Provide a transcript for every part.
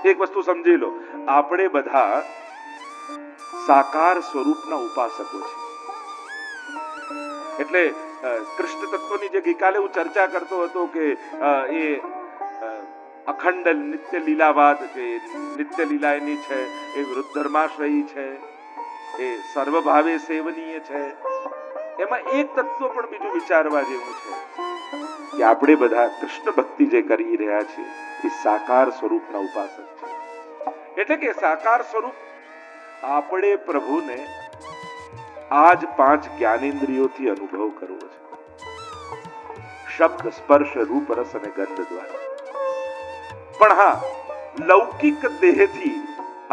એક વસ્તુ સમજી લો, આપણે બધા સાકાર સ્વરૂપના ઉપાસકો છે. એટલે કૃષ્ણ તત્વની જે ગઈકાલે હું ચર્ચા કરતો હતો કે એ અખંડ નિત્ય લીલાવાદ છે, નિત્ય લીલા એની છે, એ વૃદ્ધર્માશ્રયી છે, એ સર્વભાવે સેવનીય છે. એમાં એક તત્વ પણ બીજું વિચારવા જેવું છે કે આપણે બધા કૃષ્ણ ભક્તિ જે કરી રહ્યા છીએ એ સાકાર સ્વરૂપના ઉપાસક છે. એટલે કે સાકાર સ્વરૂપ આપણે પ્રભુને આજ 5 જ્ઞાનેન્દ્રિયોથી અનુભવ કરવો છે. શબ્દ, સ્પર્શ, રૂપ, રસ અને ગંધ દ્વારા. પણ હા, લૌકિક દેહથી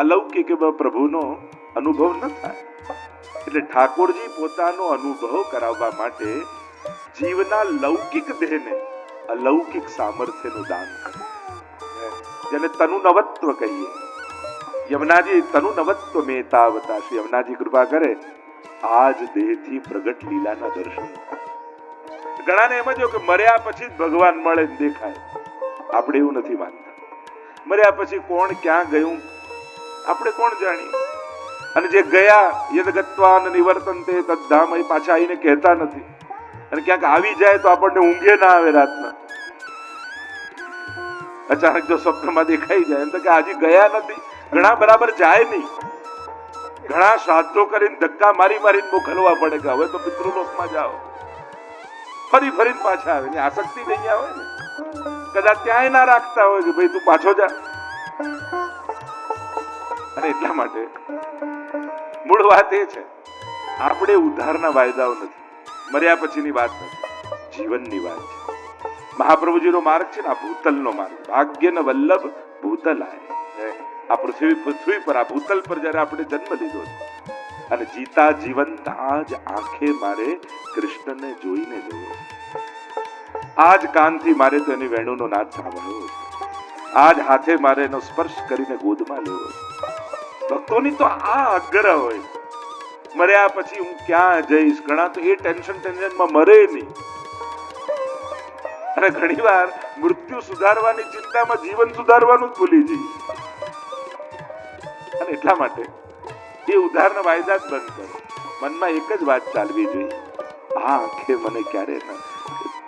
અલૌકિક પ્રભુનો અનુભવ ન થાય. એટલે ઠાકોરજી પોતાનો અનુભવ કરાવવા માટે જીવના લૌકિક દેહને અલૌકિક સામર્થ્યનું દાન કરે, જેને તનુનવત્વ કહીએ. યમુનાજી તનુનવત્વ મેતાવતા, શ્રી યમુનાજી કૃપા કરે આજ દેહથી પ્રગટ લીલાના દર્શન. ઘણાને એમ જ કે મર્યા પછી જ ભગવાન મળે દેખાય. આપણે એવું નથી માનતા. મર્યા પછી કોણ ક્યાં ગયું આપણે કોણ જાણીએ? અને જે ગયા યદગત્વાન નિવર્તન્તે તદ્ધામ, એ પાછા આવીને કહેતા નથી. અને ક્યાંક આવી જાય તો આપણને ઊંઘે ના આવે રાતના. અચાનક જો સ્વપ્નમાં દેખાઈ જાય એમ તો કે હજી ગયા નથી. ઘણા બરાબર જાય નહીં. ઘણા શ્રાદ્ધો કરીને ધક્કા મારી મારીને મોકલવા પડે કે હવે તો પિતૃલોકમાં જાઓ. ફરી ફરીને પાછા આવે. આસક્તિ નહીં આવે ને, કદાચ ત્યાંય ના રાખતા હોય કે ભાઈ તું પાછો જા. અને એટલા માટે મૂળ વાત એ છે, આપણે ઉદ્ધારના વાયદાઓ નથી, મર્યા પછીની વાત નથી, જીવનની વાત છે. મહાપ્રભુજીનો માર્ગ છે ને આ ભૂતલનો માર્ગ. ભાગ્ય ન વલ્લભ ભૂતલ આય. આ પૃથ્વી પર, આ ભૂતલ પર જયારે આપણે જન્મ લીધો છે અને જીતા જીવંત આજ આંખે મારે કૃષ્ણને જોઈને જોયો, આજ કાનથી મારે તો એની વેણુનો નાદ સાંભળવો છે, આજ હાથે મારે એનો સ્પર્શ કરીને ગોદમાં લેવો છે. ભક્તોની તો આ આગ્રહ હોય. મર્યા પછી હું ક્યાં જઈશ? ઘણા તો એ ટેન્શનમાં મરે નહીં. અને ઘણી વાર મૃત્યુ સુધારવાની ચિંતામાં જીવન સુધારવાનું જ ભૂલી જઈએ. અને એટલા માટે એ ઉદ્ધારના વાયદા જ બંધ કરો. મનમાં એક જ વાત ચાલવી જોઈએ, આ આંખે મને ક્યારે ન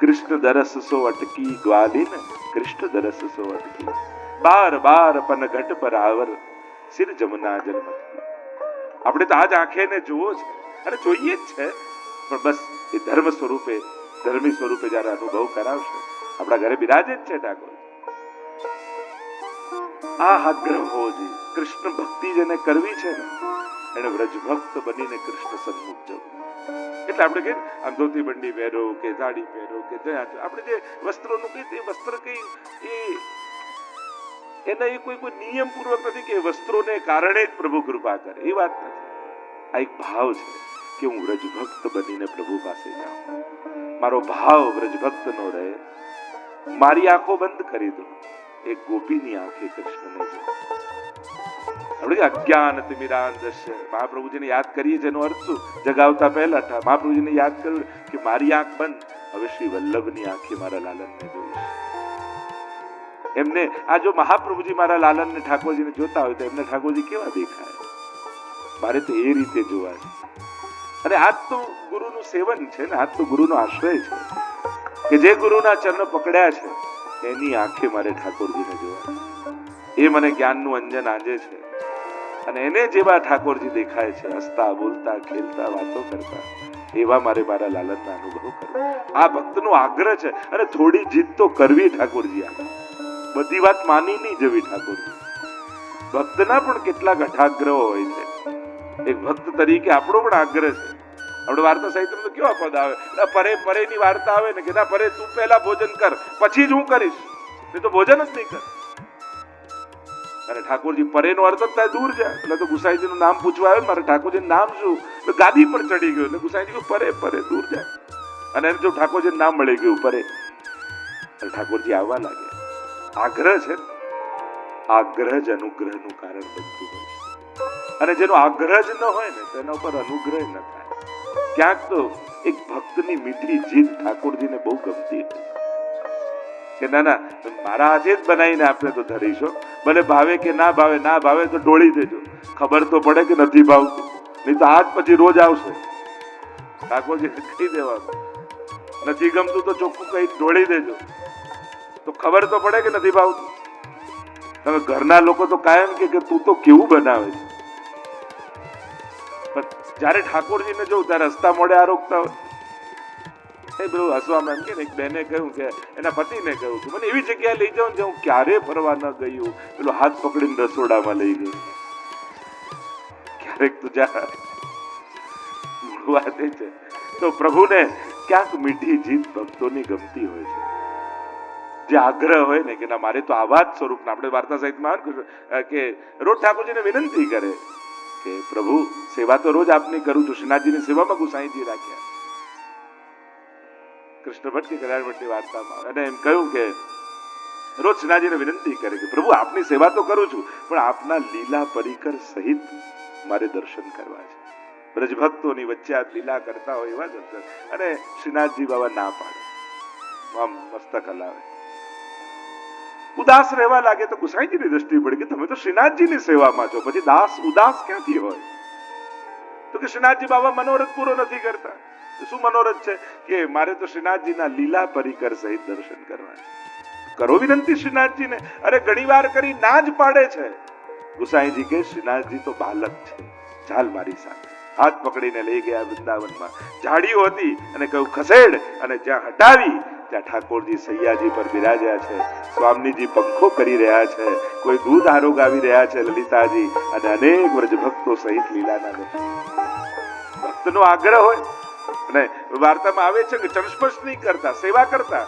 કૃષ્ણ દરસ સો અટકી ગ્વાલી ને કૃષ્ણ દરસ સો અટકી, બાર બાર પન ઘટ પર આવર સિર જમના જન્મથી. આપણે તો આજ આંખે ને જોવો છે અને જોઈએ જ છે, પણ બસ એ ધર્મ સ્વરૂપે, ધર્મી સ્વરૂપે જયારે અનુભવ કરાવશે, આપણા ઘરે બિરાજે જ છે ઠાકોર. આ આગ્રહ હોવો જોઈએ. કૃષ્ણ ભક્તિ જેને કરવી છે ને, એને વ્રજ ભક્ત બનીને કૃષ્ણ સન્મુખ જવું. એટલે આપણે કહીએ આમ ધોતી બંડી પહેરો કે સાડી પહેરો કે આપણે જે વસ્ત્રોનું કહીએ તે વસ્ત્ર કઈ એના એ કોઈ નિયમ પૂર્વક નથી કે વસ્ત્રોને કારણે જ પ્રભુ કૃપા કરે, એ વાત નથી. આ એક ભાવ છે કે હું વ્રજભક્ત બનીને પ્રભુ પાસે જાઉં. મારો ભાવ વ્રજભક્ત નો રહે. મારી આંખો બંધ કરી દો, એક ગોપીની આંખે કૃષ્ણને જો. આપણે અજ્ઞાન તિમિરાંધસ્ય મહાપ્રભુજીને યાદ કરીએ, જેનો અર્થ શું? જગાવતા પહેલા મહાપ્રભુજીને યાદ કર્યું કે મારી આંખ બંધ, હવે શ્રી વલ્લભની આંખે મારા લાલનને જોઈશ. એમને આ જો મહાપ્રભુજી મારા લાલનને ઠાકોરજીને જોતા હોય તો એમને ઠાકોરજી કેવા દેખાય? મારે તો એ રીતે જોવા છે. અને આજ તો ગુરુનું સેવન છે ને, આજ તો ગુરુનો આશ્રય છે કે જે ગુરુના ચરણ પકડ્યા છે એની આંખે મારે ઠાકોરજીને જોવા. એ મને જ્ઞાનનું અંજન આંજે છે અને એને જેવા ઠાકોરજી દેખાય છે, હસતા બોલતા ખેલતા વાતો કરતા, એવા મારે મારા લાલનના અનુભવ કરવા. આ ભક્તનો આગ્રહ છે. અને થોડી જીદ તો કરવી ઠાકોરજી. આ બધી વાત માની નહીં જવી ઠાકોરજી. ભક્તના પણ કેટલા ઘટાગ્રહો હોય છે. એક ભક્ત તરીકે આપણો પણ આગ્રહ છે. આપણે વાર્તા સાહિત્યમાં તો કેવા પદ આવે, પરે પરેની વાર્તા આવે ને કે ના પરે તું પહેલા ભોજન કર પછી જ હું કરીશ, એ તો ભોજન જ નહીં કર. અને ઠાકોરજી પરેનો અર્થ જ થાય દૂર જાય. એટલે તો ગુસાઈજીનું નામ પૂછવા આવ્યું, મારે ઠાકોરજીનું નામ શું? ગાદી પર ચડી ગયો એટલે ગુસાઈજી કહ્યું પરે પરે દૂર જાય. અને એને જો ઠાકોરજીનું નામ મળી ગયું પરે, ઠાકોરજી આવવા લાગ્યા. આગ્રહ છે, આગ્રહ જ અનુગ્રહનું કારણ બનતું હોય છે. અને જેનો આગ્રહ જ ન હોય ને તેના ઉપર અનુગ્રહ ન થાય. ક્યાંક તો એક ભક્તની મીઠી જીદ ઠાકોરજીને બહુ ગમતી હોય. કે ના ના મારા હાથે જ બનાવીને આપે તો ધરીશો, ભલે ભાવે કે ના ભાવે, ના ભાવે તો ઢોળી દેજો, ખબર તો પડે કે નથી ભાવતું, નહીં તો આજ પછી રોજ આવશે. ઠાકોરજી કહી દેવાનું, નથી ગમતું તો ચોખ્ખું કહી ઢોળી દેજો, તો ખબર તો પડે કે નથી ભાવતું. હવે ઘરના લોકો તો કાયમ કે તું તો કેવું બનાવે છે, પણ જયારે ઠાકોરજીને જોઉં ત્યારે હસતા મોઢે આરોગતા હોય. એ બધું હસવામાં એમ કે એક બેને કહ્યું કે એના પતિને કહ્યું કે મને એવી જગ્યાએ લઈ જાઉં જે હું ક્યારે ફરવા ન ગયું, પેલો હાથ પકડીને રસોડામાં લઈ ગયું. ક્યારેક તો જા વાત એ છે. તો પ્રભુને ક્યાંક મીઠી જીત ભક્તોની ગમતી હોય છે. જે આગ્રહ હોય ને કે ના મારે તો આવા જ સ્વરૂપના, આપણે વાર્તા સાહિત્યમાં કે રોજ ઠાકોરજીને વિનંતી કરે કે પ્રભુ સેવા તો રોજ આપની કરું છું. શ્રીનાથજીની સેવામાં ગુસાઈજી રાખ્યા. કૃષ્ણ ભટ્ટ કલ્યાણ ભટ્ટની વાર્તામાં અને એમ કહ્યું કે રોજ શ્રીનાથજીને વિનંતી કરે કે પ્રભુ આપની સેવા તો કરું છું, પણ આપના લીલા પરિકર સહિત મારે દર્શન કરવા છે. બ્રજ ભક્તોની વચ્ચે આ લીલા કરતા હોય એવા દર્શન. અને શ્રીનાથજી બાબા ના પાડે, આમ મસ્તક હલાવે. ઉદાસ રહેવા લાગે તો ગુસાઈજીની દ્રષ્ટિ પડે કે તમે તો શ્રીનાથજીની સેવામાં છો, પછી દાસ ઉદાસ ક્યાંથી હોય? તો કે શ્રીનાથજી બાબા મનોરથ પૂરો નથી કરતા. શું મનોરથ છે? કે મારે તો શ્રીનાથજીના લીલા પરિકર સહિત દર્શન કરવા છે. કરો વિનંતી શ્રીનાથજીને. અરે ઘણી વાર કરી ના જ પાડે છે. ગુસાઈજી કે શ્રીનાથજી તો બાલક છે, ચાલ મારી સાથે. હાથ પકડીને લઈ ગયા વૃંદાવનમાં. ઝાડીઓ હતી અને કહ્યું ખસેડ, અને જ્યાં હટાવી ત્યાં ઠાકોરજી સૈયાજી પર બિરાજ્યા છે. સ્વામીજી પંખો કરી રહ્યા છે, કોઈ દૂધ આરોગાવી રહ્યા છે લલિતાજી, અને અનેક વ્રજ ભક્તો સહિત લીલાના દર્શન. ભક્તનો આગ્રહ હોય અને વાર્તામાં આવે છે કે ચણસ્પર્શ નહીં કરતા, સેવા કરતા.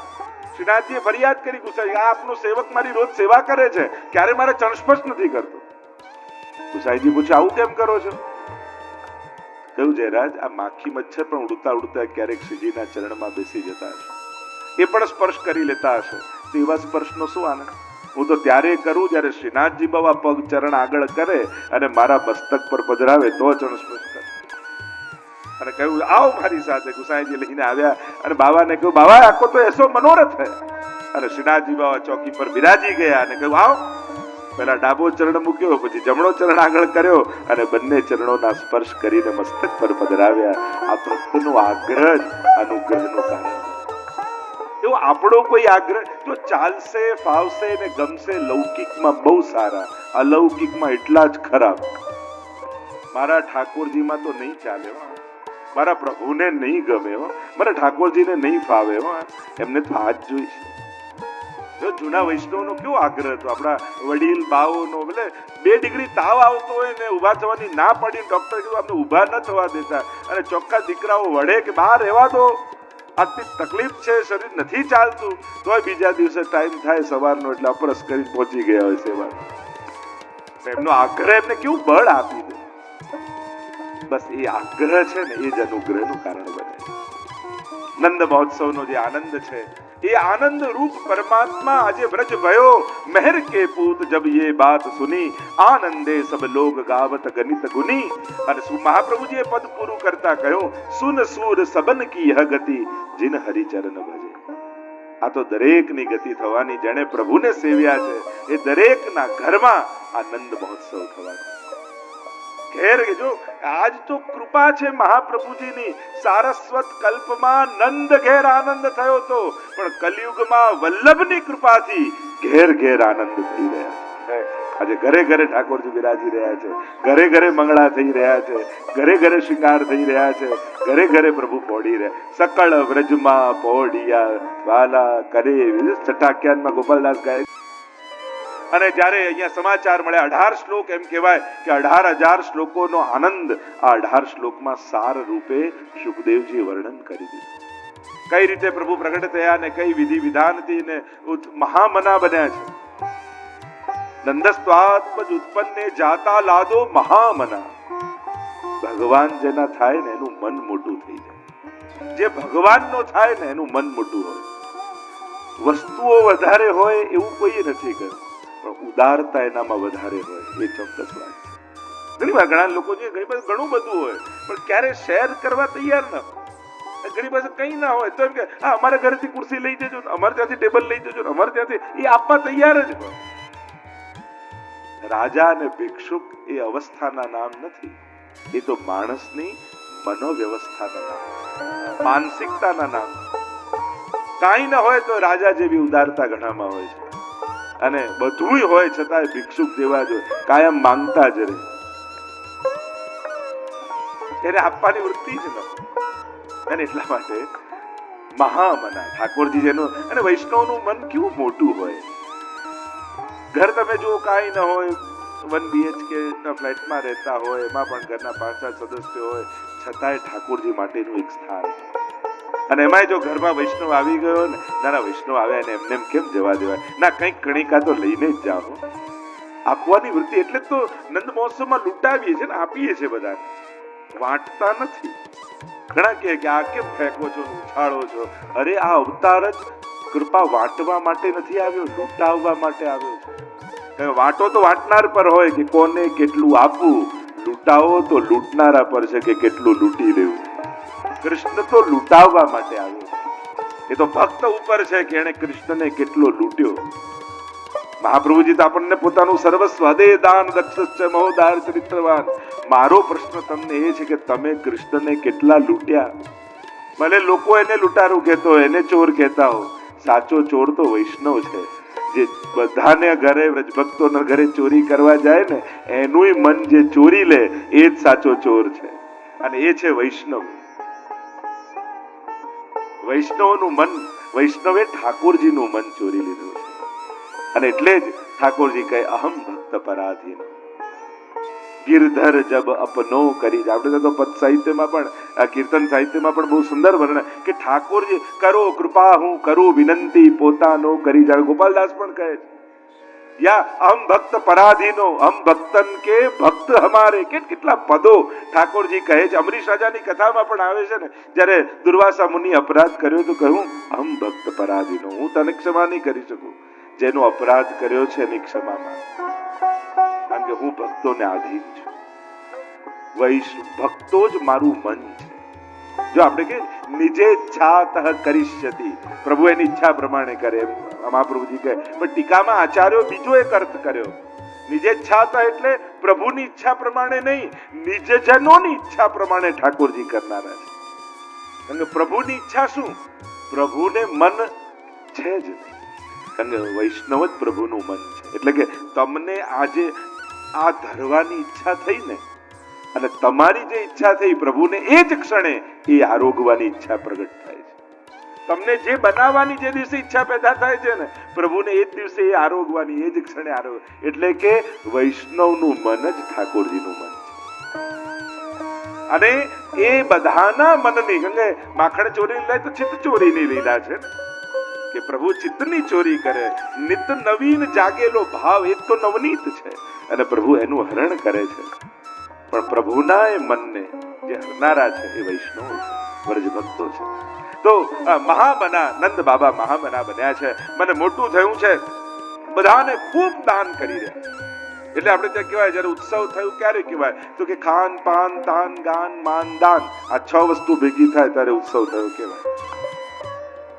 શ્રીનાથજીએ ફરિયાદ કરી ગુસાઈ, આ આપનો સેવક મારી રોજ સેવા કરે છે, ક્યારે મારે ચણસ્પર્શ નથી કરતો. ગુસાઈજી પૂછે આવું કેમ કરો છો? કહ્યું જયરાજ, આ માખી મચ્છર પણ ઉડતા ઉડતા ક્યારેક શ્રીજીના ચરણમાં બેસી જતા હશે, એ પણ સ્પર્શ કરી લેતા હશે, તો એવા સ્પર્શનો શું આનંદ? હું તો ત્યારે કરું જ્યારે શ્રીનાથજી બાબા પગ ચરણ આગળ કરે અને મારા મસ્તક પર પધરાવે તો ચરણ સ્પર્શ કરે. અને કહ્યું આવો મારી સાથે. ગુસાઈજી લઈને આવ્યા અને બાબાને કહ્યું બાબા આખો તો એસો મનોરથ હે. અને શ્રીનાથજી બાબા ચોકી પર બિરાજી ગયા અને કહ્યું આવો. પહેલા ડાબો ચરણ મૂક્યો, પછી જમણો ચરણ આગળ કર્યો અને બંને ચરણોના સ્પર્શ કરીને મસ્તક પર પધરાવ્યા. આ ભક્તનો આગ્રહ જ અનુગ્રહનું કારણ. એવો આપણો કોઈ આગ્રહ જો ચાલશે, ફાવશે ને ગમશે, લૌકિકમાં બહુ સારા, અલૌકિકમાં એટલા જ ખરાબ. મારા ઠાકોરજીમાં તો નહીં ચાલે, મારા પ્રભુને નહીં ગમે, મારા ઠાકોરજીને નહીં ફાવે, એમને તો હાથ જોઈશે. જો જૂના વૈષ્ણવનો કેવો આગ્રહ હતો, આપણા વડીલ બાઓનો. એટલે 2 ડિગ્રી તાવ આવતો હોય ને ઊભા થવાની ના પાડીને ડોક્ટર કીધું આપણે ઊભા ન થવા દેતા, અને ચોખ્ખા દીકરાઓ વડે કે બહાર રહેવા દો, આટલી તકલીફ છે, શરીર નથી ચાલતું, તોય બીજા દિવસે ટાઈમ થાય સવારનો એટલે અપરસ કરી પહોંચી ગયા હોય સેવા. એમનો આગ્રહ એમને કેવું બળ આપી દે. બસ એ આગ્રહ છે ને એ જ અનુગ્રહનું કારણ બને. નંદ મહોત્સવનો જે આનંદ છે એ આનંદ રૂપ પરમાત્મા આજે વ્રજ ભયો મહેર કે પૂત જબ ये बात सुनी आनंदे सब लोग गावत गणित गुनी. અને મહાપ્રભુજીએ પદ પૂરું કરતા કહ્યું સુન સૂર સબન કી यह गति जिन હરિચરણ ભજે. આ તો દરેકની ગતિ થવાની, જેણે પ્રભુને સેવ્યા છે એ દરેકના ઘરમાં આનંદ મહોત્સવ થવાનો. ઘેર જો આજ તો કૃપા છે મહાપ્રભુજીની. સારસ્વત કલ્પમાં નંદ ઘેર આનંદ થયો તો, પણ કલિયુગમાં વલ્લભની કૃપાથી ઘેર ઘેર આનંદ થઈ રહ્યા છે. આજે ઘરે ઘરે ઠાકોરજી બિરાજી રહ્યા છે, ઘરે ઘરે મંગળા થઈ રહ્યા છે, ઘરે ઘરે શૃંગાર થઈ રહ્યા છે, ઘરે ઘરે પ્રભુ પોડી રહ્યા. સકળ વ્રજમાં પોડિયા વાલા કરે. છઠ્ઠાખ્યાનમાં ગોપાલદાસ ગાય. અને જ્યારે અહીંયા સમાચાર મળ્યા 18 શ્લોક, એમ કહેવાય કે 18,000 શ્લોકોનો આનંદ આ 18 શ્લોકમાં સાર રૂપે સુખદેવજી વર્ણન કરી દીધું. કઈ રીતે પ્રભુ પ્રગટ થયા ને કઈ વિધિ વિધાનથી ને મહામના બન્યા છે. નંદસ્વાત્મજ ઉત્પન્ને જાતા લાદો મહામના. ભગવાન જેના થાય ને એનું મન મોટું થઈ જાય. જે ભગવાનનો થાય ને એનું મન મોટું હોય. વસ્તુઓ વધારે હોય એવું કોઈ નથી કર્યું, પણ ઉદારતા એનામાં વધારે હોય, એ ચોક્કસ વાત છે. ઘણી વાર ઘણા લોકો છે ઘણું બધું હોય પણ ક્યારે શેર કરવા તૈયાર ન. ઘણી પાસે કંઈ ના હોય તો એમ કે હા અમારા ઘરેથી ખુરશી લઈ જજો, અમારે ત્યાંથી ટેબલ લઈ જજો, અમારે ત્યાંથી, એ આપવા તૈયાર જ હોય. રાજા અને ભિક્ષુક એ અવસ્થાના નામ નથી, એ તો માણસની મનોવ્યવસ્થાના નામ, માનસિકતાના નામ. કાંઈ ન હોય તો રાજા જેવી ઉદારતા ઘણામાં હોય છે, અને બધુંય હોય છતાંય ભિક્ષુક જેવા જ હોય, કાયમ માંગતા જ રહે. એને આપવાની વૃત્તિ જ ન હોય. અને એટલા માટે મહામના ઠાકોરજી જેનું, અને વૈષ્ણવનું મન કેવું મોટું હોય. ઘર તમે જુઓ કાંઈ ન હોય, 1 BHK ના ફ્લેટમાં રહેતા હોય, એમાં પણ ઘરના 5-7 સદસ્યો હોય, છતાંય ઠાકોરજી માટેનું એક સ્થાન. અને એમાંય જો ઘરમાં વૈષ્ણવ આવી ગયો ને, ના વૈષ્ણવ આવ્યા એને એમને કેમ જવા દેવાય, ના કંઈક કણિકા તો લઈને જ જાઓ. આપવાની વૃત્તિ એટલે તો નંદ મહોત્સવમાં લૂંટાવીએ છીએ ને, આપીએ છીએ બધાને, વાંટતા નથી. ઘણા કહે કે આ કેમ ફેંકો છો, ઉછાળો છો? અરે આ અવતાર જ કૃપા વાંટવા માટે નથી આવ્યો, લૂંટાવવા માટે આવ્યો છે. વાંટો તો વાંટનાર પર હોય કે કોને કેટલું આપવું, લૂંટાવો તો લૂંટનારા પર છે કે કેટલું લૂંટી લેવું. કૃષ્ણ તો લૂંટાવવા માટે આવ્યો છે, એ તો ભક્ત ઉપર છે કે એને કૃષ્ણને કેટલો લૂંટ્યો. મહાપ્રભુજી તો આપણને પોતાનું સર્વસ્વ હદે દાન દક્ષ મહોદાર ચરિત્રવાન. મારો પ્રશ્ન તમને એ છે કે તમે કૃષ્ણને કેટલા લૂંટ્યા? ભલે લોકો એને લૂંટારું કહેતો હોય, એને ચોર કહેતા હો, સાચો ચોર તો વૈષ્ણવ છે, જે બધાને ઘરે વ્રજભક્તોના ઘરે ચોરી કરવા જાય ને, એનું મન જે ચોરી લે એ જ સાચો ચોર છે, અને એ છે વૈષ્ણવ. વૈષ્ણવનું મન, વૈષ્ણવે ઠાકોરજીનું મન ચોરી લીધું છે. અને એટલે જ ઠાકોરજી કહે અહમ ભક્ત પરાધીન, ગિરધર જબ અપનો કરી. આપણે તો પદ સાહિત્યમાં પણ, કીર્તન સાહિત્યમાં પણ બહુ સુંદર વર્ણન કે ઠાકોરજી કરો કૃપા, હું કરું વિનંતી, પોતાનો કરી જાણ. ગોપાલદાસ પણ કહે છે યા અહમ ભક્ત પરાધીનો, હમ ભક્તન કે ભક્ત હમારે. કેટલા પદો ઠાકોરજી કહે છે. અમરીશ રાજાની કથામાં પણ આવે છે ને, જ્યારે દુર્વાસા મુનિ અપરાધ કર્યો તો કહ્યું અહમ ભક્ત પરાધીનો, હું તને ક્ષમા નહીં કરી શકું, જેનો અપરાધ કર્યો છે એની ક્ષમા માંગ, કારણ કે હું ભક્તોને આધીન છું. ભક્તો જ મારું મન છે. જો આપણે કે નિજેચ્છાતઃ કરિષ્યતિ, પ્રભુ એની ઈચ્છા પ્રમાણે કરે, મહાપ્રભુજી કહે. પણ ટીકામાં આચાર્યો બીજો એક અર્થ કર્યો. નિજેચ્છાતઃ એટલે પ્રભુની ઈચ્છા પ્રમાણે નહીં, નિજજનોની ઈચ્છા પ્રમાણે ઠાકોરજી કરનારા છે. કારણ કે પ્રભુની ઈચ્છા શું? પ્રભુને મન છે જ નહીં, કારણ કે વૈષ્ણવ જ પ્રભુનું મન છે. એટલે કે તમને આજે આ ધરવાની ઈચ્છા થઈ ને, અને તમારી જે ઈચ્છા થઈ પ્રભુને એ જ ક્ષણે એ આરોગવાની ઈચ્છા પ્રગટ થાય છે. તમને જે બનાવવાની જે દિવસે ઈચ્છા પેદા થાય છે ને, પ્રભુને એ જ દિવસે એ આરોગવાની, એ જ ક્ષણે આરોગ. એટલે કે વૈષ્ણવનું મન જ ઠાકોરજીનું મન છે. અને એ બધાના મનની, કારણ કે માખણ ચોરી લે તો ચિત્ત ચોરીની લીલા છે ને, કે પ્રભુ ચિત્તની ચોરી કરે. નિત નવીન જાગેલો ભાવ એ તો નવનીત છે, અને પ્રભુ એનું હરણ કરે છે. પણ પ્રભુના એ મનને જે હરનારા છે એ વૈષ્ણવ છે, વ્રજભક્તો છે. તો મહામના નંદ બાબા મહામના બન્યા છે. મને મોટું થયું છે, બધાને ખૂબ દાન કરી રહ્યા. એટલે આપણે ત્યાં કહેવાય, જયારે ઉત્સવ થયું ક્યારે કહેવાય તો કે ખાન પાન તાન ગાન માન દાન, આ 6 વસ્તુ ભેગી થાય ત્યારે ઉત્સવ થયો કહેવાય.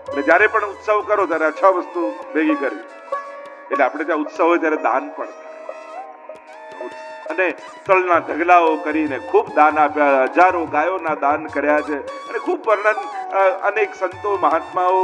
એટલે જયારે પણ ઉત્સવ કરો ત્યારે આ 6 વસ્તુ ભેગી કરવી. એટલે આપણે ત્યાં ઉત્સવ હોય ત્યારે દાન પણ થાય. અને તલના ઢગલાઓ કરીને ખૂબ દાન આપ્યા, હજારો ગાયોના દાન કર્યા છે. અને ખૂબ વર્ણન અનેક સંતો મહાત્માઓ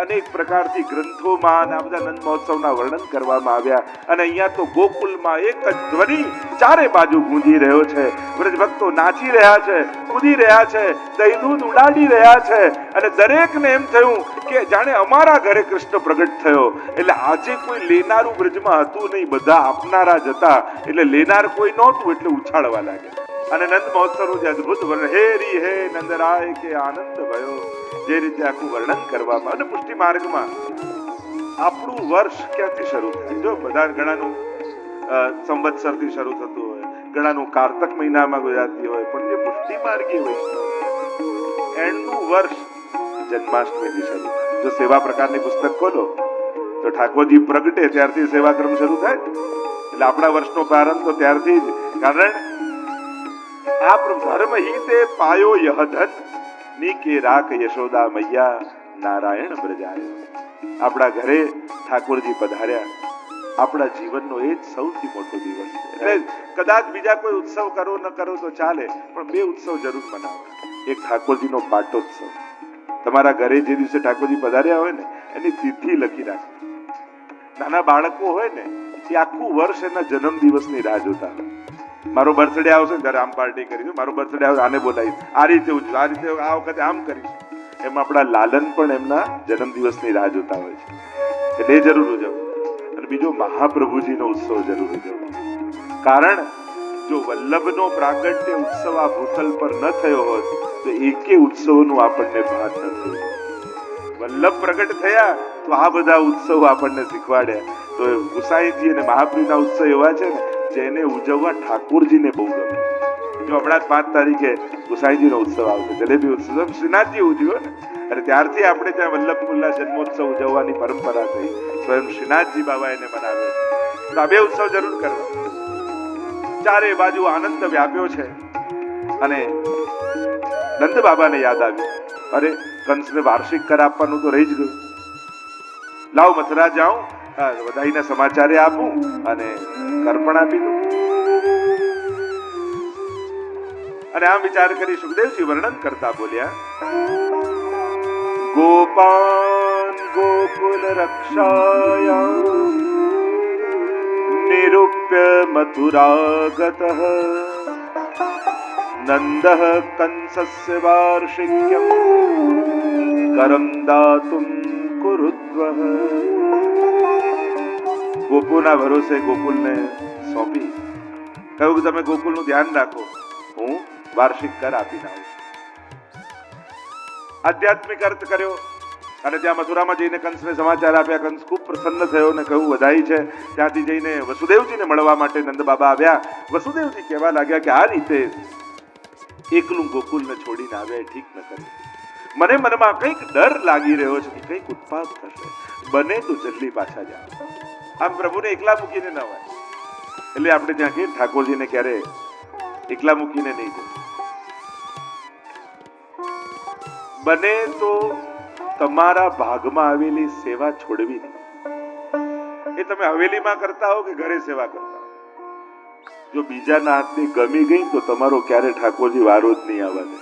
અનેક પ્રકારથી ગ્રંથોમાં આ બધા નંદ મહોત્સવના વર્ણન કરવામાં આવ્યા. અને અહીંયા તો ગોકુલમાં એક જ ધ્વનિ ચારે બાજુ ગૂંજી રહ્યો છે. વ્રજભક્તો નાચી રહ્યા છે, કૂદી રહ્યા છે, દહીં દૂધ ઉડાડી રહ્યા છે. અને દરેકને એમ થયું કે જાણે અમારા ઘરે કૃષ્ણ પ્રગટ થયો. એટલે આજે કોઈ લેનારું બ્રજમાં હતું નહીં, બધા આપનારા જ હતા. એટલે લેનાર કોઈ નહોતું, એટલે ઉછાળવા લાગ્યા. અને નંદ મહોત્સવનું જે અદભુત વર્ણન, હે રી હે નંદરાય કે આનંદ ભયો, જે રીતે આખું વર્ણન કરવામાં. અને પુષ્ટિ માર્ગમાં આપણું વર્ષ ક્યાંથી શરૂ થાય? જો બધા ઘણાનું સંવત્સરથી શરૂ થતું હોય, ઘણાનું કારતક મહિનામાં ગુજરાતી હોય, પણ જે પુષ્ટિ માર્ગી વૈષ્ણવ એનું વર્ષ જન્માષ્ટમીથી શરૂ થાય. જો સેવા પ્રકારની પુસ્તક ખોલો તો ઠાકોરજી પ્રગટે ત્યારથી સેવાક્રમ શરૂ થાય. એટલે આપણા વર્ષનો પ્રારંભ તો ત્યારથી જ. કારણ આ ધર્મ હિતે પાયો યહ ધન નીકે રાખ યશોદા મૈયા નારાયણ બ્રજાય. આપણા ઘરે ઠાકોરજી પધાર્યા, આપણા જીવનનો એ જ સૌથી મોટો દિવસ છે. એટલે કદાચ બીજા કોઈ ઉત્સવ કરો ન કરો તો ચાલે, પણ બે ઉત્સવ જરૂર મનાવો. એક ઠાકોરજીનો પાટોત્સવ. તમારા ઘરે જે દિવસે ઠાકોરજી પધાર્યા હોય ને એની તિથિ લખી રાખો. નાના બાળકો હોય ને એ આખું વર્ષ એના જન્મ દિવસની રાહ જોતા હોય. મારો બર્થડે આવશે ને ત્યારે આમ પાર્ટી કરીશું, મારો બર્થડે આવશે આને બોલાવીશ, આ રીતે ઉજવું, આ રીતે આ વખતે આમ કરીશું. એમ આપણા લાલન પણ એમના જન્મ દિવસની રાહ જોતા હોય છે. એટલે એ જરૂર ઉજવવું. અને બીજો મહાપ્રભુજીનો ઉત્સવ જરૂર ઉજવવો. કારણ જો વલ્લભનો પ્રાગટ્ય ઉત્સવ આ ભૂતલ પર ન થયો હોત તો એકે ઉત્સવનું આપણને ભાન ન થયું. વલ્લભ પ્રગટ થયા તો આ બધા ઉત્સવ આપણને શીખવાડ્યા. તો ગુસાઈજી અને મહાપ્રભુના ઉત્સવ એવા છે ને જેને ઉજવવા ઠાકોરજીને બહુ ગમે. જો હમણાં જ 5 તારીખે ગુસાઈજીનો ઉત્સવ આવશે, જલેબી ઉત્સવ શ્રીનાથજી ઉજવ્યો ને, અને ત્યારથી આપણે ત્યાં વલ્લભકુલના જન્મોત્સવ ઉજવવાની પરંપરા થઈ. સ્વયં શ્રીનાથજી બાબા એને બનાવ્યો છે. તો આ બે ઉત્સવ જરૂર કરવા. ચારે બાજુ આનંદ વ્યાપ્યો છે. અને નંદ બાબાને યાદ આવ્યું, અરે કંસને વાર્ષિક કર આપવાનું તો રહી જ ગયું. લાવ મથુરા જાઉં, વધાઈના સમાચારે આપું અને કર પણ આપી દઉં. અને આમ વિચાર કરી સુખદેવજી વર્ણન કરતા બોલ્યા, ગોપાન ગોકુલ રક્ષાયા નિરૂપ્ય મથુરાગતઃ નંદઃ કંસસ્ય વાર્ષિક્યમ કરમ દાતુમ કુરુદ્વઃ. ગોકુળના ભરોસે ગોકુળને સોંપી કહ્યું કે તમે ગોકુળનું ધ્યાન રાખો, હું વાર્ષિક કર આપી દઉં. આધ્યાત્મિક અર્થ કર્યો. અને ત્યાં મથુરામાં જઈને કંસને સમાચાર આપ્યા. કંસ ખૂબ પ્રસન્ન થયો ને કહ્યું વધાઈ છે. ત્યાંથી જઈને વસુદેવજીને મળવા માટે નંદ બાબા આવ્યા. વસુદેવજી કહેવા લાગ્યા કે આ રીતે એકલું ગોકુળને છોડીને આવ્યા ઠીક ન કર્યું. મને મનમાં કંઈક ડર લાગી રહ્યો છે કે કંઈક ઉત્પાત થશે, બને તો જલ્દી પાછા જાઓ. આમ પ્રભુને એકલા મૂકીને ન હોય. એટલે આપણે ત્યાં કહીએ ઠાકોરજીને ક્યારે એકલા મૂકીને નહીં જવું. બને તો તમારા ભાગમાં આવેલી સેવા છોડવી નહીં. એ તમે હવેલીમાં કરતા હો કે ઘરે સેવા કરતા હો, જો બીજાના હાથની ગમી ગઈ તો તમારો ક્યારે ઠાકોરજી વારો જ નહીં આવવા દે.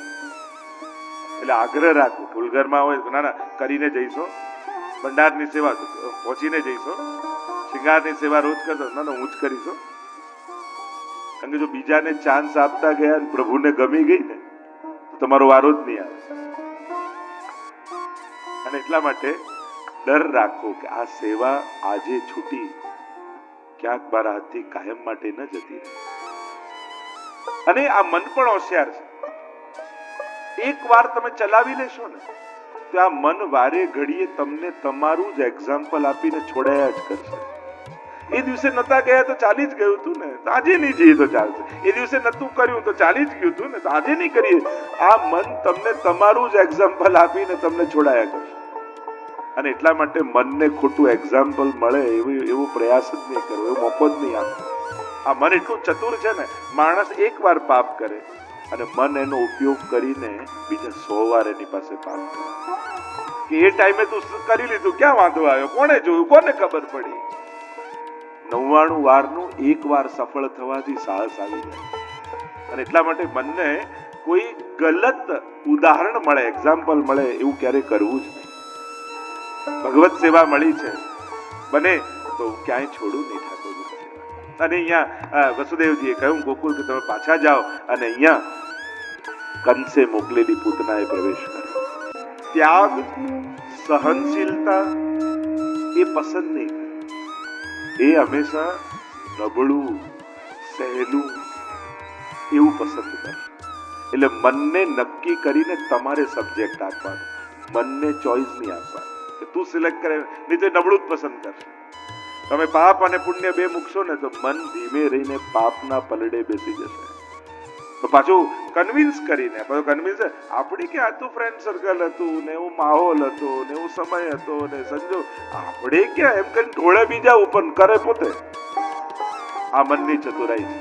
એટલે આગ્રહ રાખો. ફૂલઘરમાં હોય ના ના કરીને જઈશો, ભંડારની સેવા પહોંચીને જઈશો, શિંગારની સેવા રોજ કરશો, ના ના હું જ કરીશું. કારણ કે જો બીજાને ચાન્સ આપતા ગયા ને પ્રભુને ગમી ગઈ ને તો તમારો વારો જ નહીં આવે. અને એટલા માટે ડર રાખો કે આ સેવા આજે છૂટી ક્યાંક મારા હાથથી કાયમ માટે ન જતી રહે. અને આ મન પણ હોશિયાર છે. એક વાર તમે ચલાવી લેશો ને તો આ મન વારે ઘડીએ તમને તમારું જ એક્ઝામ્પલ આપીને છોડાયા જ કરશે. એ દિવસે નતા ગયા તો ચાલી જ ગયું હતું ને, તો આજે નહીં જઈએ તો ચાલશે. એ દિવસે નતું કર્યું તો ચાલી જ ગયું હતું ને, તો આજે નહીં કરીએ. આ મન તમને તમારું જ એક્ઝામ્પલ આપીને તમને છોડાયા કરશે. અને એટલા માટે મનને ખોટું એક્ઝામ્પલ મળે એવો પ્રયાસ જ નહીં કરવો, એવો મોકો જ નહીં આપવો. આ મન એટલું ચતુર છે ને, માણસ એકવાર પાપ કરે અને મન એનો ઉપયોગ કરીને બીજા 100 વાર એની પાસે પાપ કરે. કે એ ટાઈમે તું કરી લીધું, ક્યાં વાંધો આવ્યો, કોને જોયું, કોને ખબર પડી. 99 વારનું એક વાર સફળ થવાથી સાહસ આવી જાય. અને એટલા માટે મનને કોઈ ગલત ઉદાહરણ મળે, એક્ઝામ્પલ મળે એવું ક્યારે કરવું જ નહીં. ભગવત સેવા મળી છે, બને તો ક્યાંય છોડું નહીં ઠાકોરજીની સેવા. અને અહીંયા વસુદેવજીએ કહ્યું ગોકુળ કે તમે પાછા જાઓ અને અહીંયા કંસે મોકલેલી પૂતનાએ પ્રવેશ કર્યો. ત્યાગ, સહનશીલતા એ પસંદ નહીં કરે. એ હંમેશા નબળું, સહેલું એવું પસંદ કરે. એટલે મનને નક્કી કરીને તમારે સબ્જેક્ટ આપવાનો, મનને ચોઈસ નહીં આપવાનો કે તું સિલેક્ટ કરે, નહીં તો નબળું જ પસંદ કરશે. તમે પાપ અને પુણ્ય બે મૂકશો ને તો મન ધીમે રહીને પાપના પલડે બેસી જશે. તો પાછું કન્વિન્સ કરીને આપણી કે આતું ફ્રેન્ડ સર્કલ હતું ને એવું માહોલ હતો ને એવું સમય હતો ને સંજો આપણે ક્યાં એમ કરીને ઢોળે બીજા ઉપર કરે પોતે. આ મનની ચતુરાઈ છે.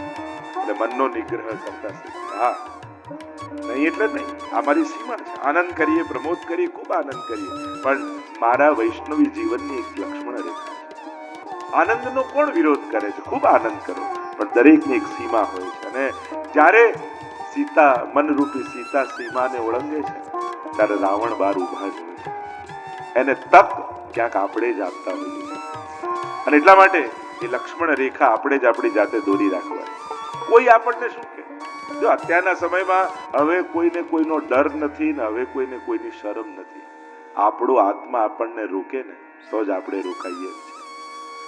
એટલે મનનો નિગ્રહ કરતા શીખો. હા, નહીં એટલે નહીં, આ મારી સીમા છે. આનંદ કરીએ, પ્રમોદ કરીએ, ખૂબ આનંદ કરીએ, પણ મારા વૈષ્ણવી જીવનની એક લક્ષ્મણ રેખા છે. આનંદનો કોણ વિરોધ કરે છે? ખૂબ આનંદ કરો, પણ દરેકની એક સીમા હોય છે. અને જ્યારે સીતા, મનરૂપી સીતા સીમાને ઓળંગે છે, ત્યારે રાવણ બાર ઉભા જ હોય છે. એને તક ક્યાંક આપણે જ આપતા હોઈએ છીએ. અને એટલા માટે એ લક્ષ્મણ રેખા આપણે જ આપણી જાતે દોરી રાખવાની. કોઈ આપણને શું કે, જો અત્યારના સમયમાં હવે કોઈને કોઈનો ડર નથી ને હવે કોઈને કોઈની શરમ નથી. આપણો આત્મા આપણને રોકે ને તો જ આપણે રોકાઈએ છીએ.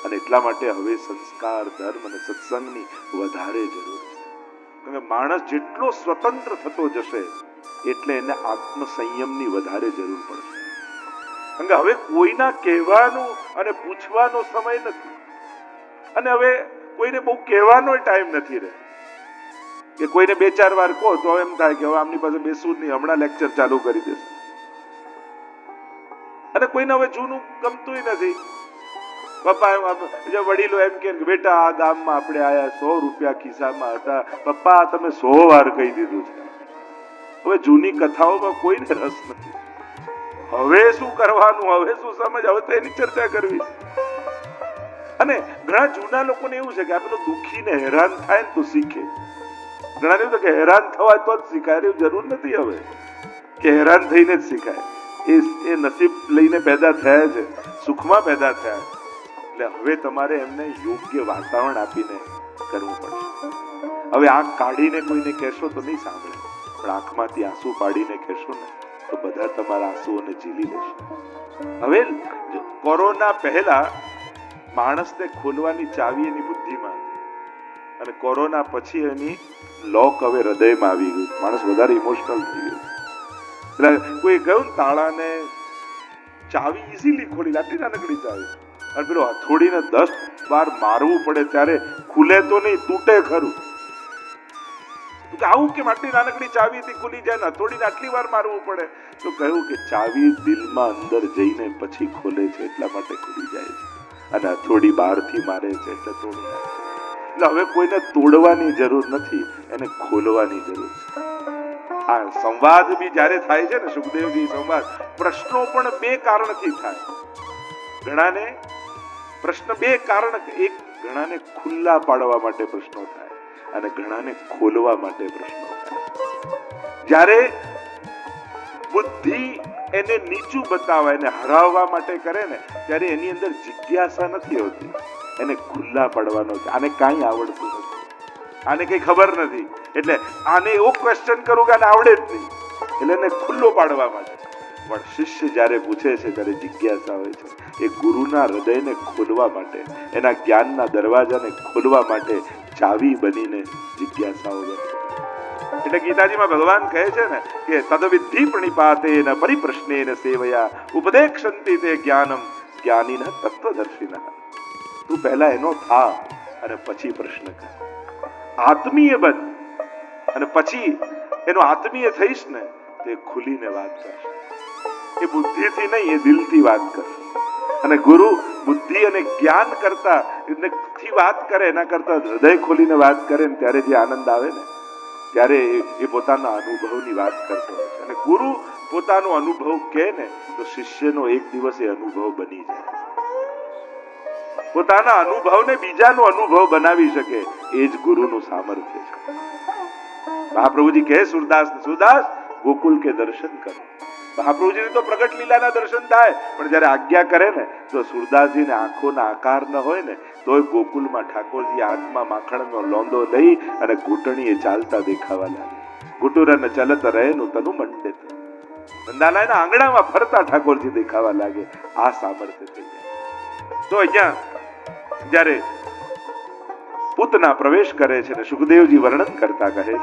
અને એટલા માટે હવે સંસ્કાર, ધર્મ અને સત્સંગની વધારે જરૂર છે. માણસ જેટલો સ્વતંત્ર થતો જશે એટલે એને આત્મસંયમની વધારે જરૂર પડશે. કારણ કે હવે કોઈના કહેવાનું અને પૂછવાનો સમય નથી, અને હવે કોઈને બહુ કહેવાનો ટાઈમ નથી રહે. કે કોઈને 2-4 વાર કહો તો એમ થાય કે હવે આમની પાસે બેસવું જ નહીં, હમણાં લેક્ચર ચાલુ કરી દેશે. અને કોઈને હવે જૂનું ગમતું નથી. પપ્પા, વડીલો એમ કે બેટા આ ગામમાં આપણે આયા, 100 રૂપિયા ખિસ્સામાં હતા, પપ્પા તમે 100 વાર કહી દીધું છે. હવે જૂની કથાઓમાં કોઈને રસ નથી. હવે શું કરવાનું, હવે શું સમજ, હવે તો એની ચર્ચા કરવી. અને ઘણા જૂના લોકોને એવું છે કે આ પેલો દુખીને હેરાન થાય ને તો શીખે. ઘણા એવું કે હેરાન થવાય તો જ શીખાય. એવું જરૂર નથી હવે કે હેરાન થઈને જ શીખાય. એ નસીબ લઈને પેદા થયા છે, સુખમાં પેદા થયા. એટલે હવે તમારે એમને યોગ્ય વાતાવરણ આપીને કરવું પડશે. હવે આંખ કાઢીને કોઈને કહેશો તો નહીં સાંભળે, પણ આંખમાંથી આંસુ પાડીને કહેશો ને તો બધા તમારા આંસુઓને ઝીલી લેશે. હવે કોરોના પહેલા માણસને ખોલવાની ચાવી એની બુદ્ધિમાં હતી, અને કોરોના પછી એની લોક હવે હૃદયમાં આવી ગયું. માણસ વધારે ઇમોશનલ થઈ ગયું. એટલે કોઈ કહ્યું તાળાને ચાવી ઇઝીલી ખોલી, આટલી નાનકડી ચાવી, અને પેલો હથોડીને 10 વાર મારવું પડે ત્યારે ખુલે તો નહીં, તૂટે ખરું. આવું કે આટલી નાનકડી ચાવીથી ખુલી જાય ને હથોડીને આટલી વાર મારવું પડે? તો કહ્યું કે ચાવી દિલમાં અંદર જઈને પછી ખોલે છે, એટલા માટે ખુલી જાય છે, અને હથોડી બહારથી મારે છે એટલે તોડી નાખે. એટલે હવે કોઈને તોડવાની જરૂર નથી, એને ખોલવાની જરૂર છે. આ સંવાદ બી જ્યારે થાય છે ને, સુખદેવજી સંવાદ, પ્રશ્નો પણ 2 કારણથી થાય. ઘણાને પ્રશ્ન 2 કારણ, એક ઘણાને ખુલ્લા પાડવા માટે પ્રશ્નો થાય, અને ઘણાને ખોલવા માટે પ્રશ્નો થાય. જ્યારે બુદ્ધિ એને નીચું બતાવે, એને હરાવવા માટે કરે ને, ત્યારે એની અંદર જિજ્ઞાસા નથી હોતી, એને ખુલ્લા પાડવાનો છે. આને કાંઈ આવડતું નથી, આને કઈ ખબર નથી, એટલે આને એવો ક્વેશ્ચન કરું કે આને આવડે જ નહીં, એટલે એને ખુલ્લો પાડવા માટે. પણ શિષ્ય જ્યારે પૂછે છે ત્યારે જિજ્ઞાસા હોય છે. એ ગુરુના હૃદયને ખોલવા માટે, એના જ્ઞાનના દરવાજાને ખોલવા માટે ચાવી બનીને જિજ્ઞાસાઓ બને. એટલે ગીતાજીમાં ભગવાન કહે છે ને કે તદવિધિ પ્રણિપાતેન પરિપ્રશ્નેન સેવયા ઉપદેક્ષંતિ તે જ્ઞાનમ જ્ઞાનિનઃ તત્વદર્શિનઃ. તું પહેલા એનો થા અને પછી પ્રશ્ન કર. આત્મીય બન અને પછી એનો આત્મીય થઈશ ને તે ખુલીને વાત કરશે. એ બુદ્ધિથી નહીં, એ દિલથી વાત કરશે. અને ગુરુ બુદ્ધિ અને જ્ઞાન કરતા થી વાત કરે એના કરતા હૃદય ખોલીને વાત કરે ને ત્યારે જે આનંદ આવે ને, ત્યારે એ પોતાના અનુભવની વાત કરતો હોય છે. અને ગુરુ પોતાનો અનુભવ કહે ને તો શિષ્યનો એક દિવસ એ અનુભવ બની જાય. પોતાના અનુભવને બીજાનો અનુભવ બનાવી શકે, એ જ ગુરુનું સામર્થ્ય છે. મહાપ્રભુજી કહે સુરદાસ, સુરદાસ ગોકુલ કે દર્શન કરો. મહાપ્રભુજીની તો પ્રગટ લીલાના દર્શન થાય, પણ જયારે આજ્ઞા કરે ને તો સુરદાસજીને આંખોના આકાર ન હોય ને તોય ગોકુલમાં ઠાકોરજી હાથમાં માખણનો લોંદો લઈ અને ઘૂંટણીએ ચાલતા દેખાવા લાગે. ઘૂંટુરન ચલત રહેનું તનુ મંડિત. નંદાલાયના આંગણામાં ફરતા ઠાકોરજી દેખાવા લાગે. આ સામર્થ્ય થઈ જાય. તો અહીંયા જયારે પૂતના પ્રવેશ કરે છે ને સુખદેવજી વર્ણન કરતા કહે છે